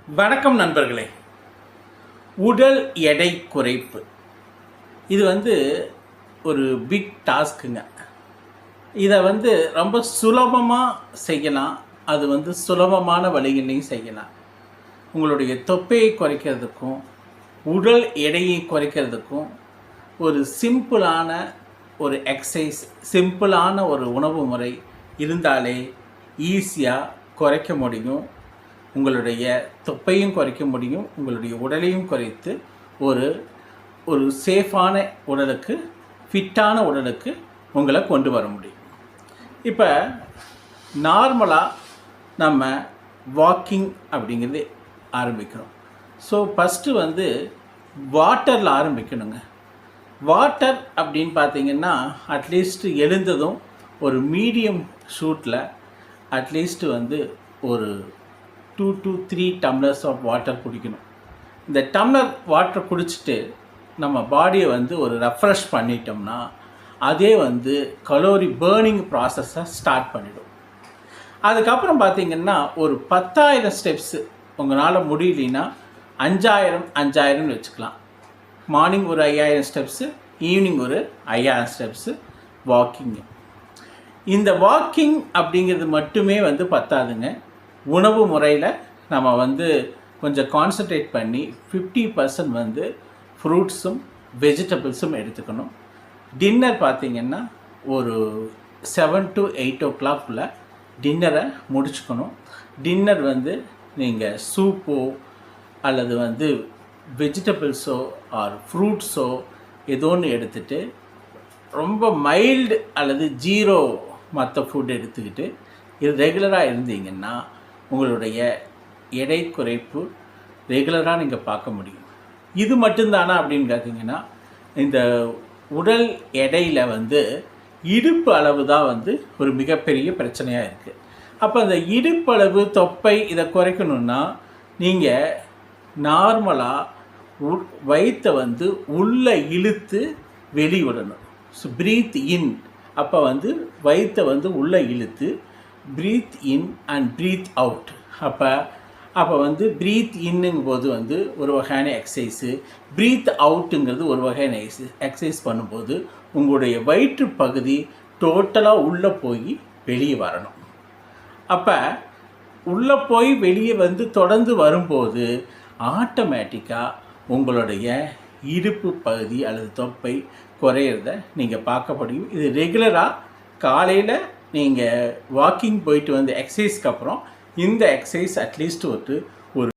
வணக்கம் நண்பர்களே. உடல் எடை குறைப்பு இது ஒரு பிக் டாஸ்க்குங்க. இதை ரொம்ப சுலபமாக செய்யலாம். அது சுலபமான வழிகளையும் செய்யலாம். உங்களுடைய தொப்பையை குறைக்கிறதுக்கும் உடல் எடையை குறைக்கிறதுக்கும் ஒரு சிம்பிளான ஒரு எக்ஸசைஸ், சிம்பிளான ஒரு உணவு முறை இருந்தாலே ஈஸியாக குறைக்க முடியும். உங்களுடைய தொப்பையும் குறைக்க முடியும், உங்களுடைய உடலையும் குறைத்து ஒரு ஒரு சேஃபான உடலுக்கு, ஃபிட்டான உடலுக்கு உங்களை கொண்டு வர முடியும். இப்போ நார்மலாக நம்ம வாக்கிங் அப்படிங்கிறது ஆரம்பிக்கிறோம். ஸோ ஃபஸ்ட்டு வாட்டரில் ஆரம்பிக்கணுங்க. வாட்டர் அப்படின்னு பார்த்தீங்கன்னா அட்லீஸ்ட் எழுந்ததும் ஒரு மீடியம் ஷூட்டில் அட்லீஸ்ட் ஒரு 2 to 3 டம்ளர்ஸ் ஆஃப் வாட்டர் குடிக்கணும். இந்த டம்ளர் வாட்டர் குடிச்சிட்டு நம்ம பாடியை ஒரு ரெஃப்ரெஷ் பண்ணிட்டோம்னா அதே கலோரி பேர்னிங் ப்ராசஸை ஸ்டார்ட் பண்ணிடும். அதுக்கப்புறம் பார்த்திங்கன்னா ஒரு 10,000 ஸ்டெப்ஸு உங்களால் முடியலன்னா 5,000 வச்சுக்கலாம். மார்னிங் ஒரு 5,000 ஸ்டெப்ஸு, ஈவினிங் ஒரு 5,000 ஸ்டெப்ஸு வாக்கிங்கு. இந்த வாக்கிங் அப்படிங்கிறது மட்டுமே பத்தாதுங்க. உணவு முறையில் நம்ம கொஞ்சம் கான்சன்ட்ரேட் பண்ணி 50% ஃப்ரூட்ஸும் வெஜிடபிள்ஸும் எடுத்துக்கணும். டின்னர் பார்த்திங்கன்னா ஒரு 7 to 8 o'clock டின்னரை முடிச்சுக்கணும். டின்னர் நீங்கள் சூப்போ அல்லது வெஜிடபிள்ஸோ ஆர் ஃப்ரூட்ஸோ ஏதோ ஒன்று எடுத்துகிட்டு ரொம்ப மைல்டு அல்லது ஜீரோ மற்ற ஃபுட் எடுத்துக்கிட்டு இது ரெகுலராக இருந்தீங்கன்னா உங்களுடைய எடை குறைப்பு ரெகுலராக நீங்கள் பார்க்க முடியும். இது மட்டும்தானா அப்படின்னு பார்த்தீங்கன்னா இந்த உடல் எடையில் இடுப்பு அளவு தான் ஒரு மிகப்பெரிய பிரச்சனையாக இருக்குது. அப்போ அந்த இடுப்பு அளவு, தொப்பை இதை குறைக்கணுன்னா நீங்கள் நார்மலாக வயிற்றை உள்ளே இழுத்து வெளிவிடணும். ஸோ ப்ரீத் இன். அப்போ வயிற்றை உள்ளே இழுத்து breathe in and breathe out. அப்போ ப்ரீத் இன்னுங்கும் போது ஒரு வகையான எக்ஸசைஸு, ப்ரீத் அவுட்டுங்கிறது ஒரு வகையான எக்ஸசைஸ் பண்ணும்போது உங்களுடைய வயிற்று பகுதி டோட்டலாக உள்ளே போய் வெளியே வரணும். அப்போ உள்ளே போய் வெளியே தொடர்ந்து வரும்போது ஆட்டோமேட்டிக்காக உங்களுடைய இடுப்பு பகுதி அல்லது தொப்பை குறையிறத நீங்கள் பார்க்க முடியும். இது ரெகுலராக காலையில் நீங்கள் வாக்கிங் போயிட்டு எக்ஸசைஸ்க்கு அப்புறம் இந்த எக்ஸசைஸ் அட்லீஸ்ட் ஒரு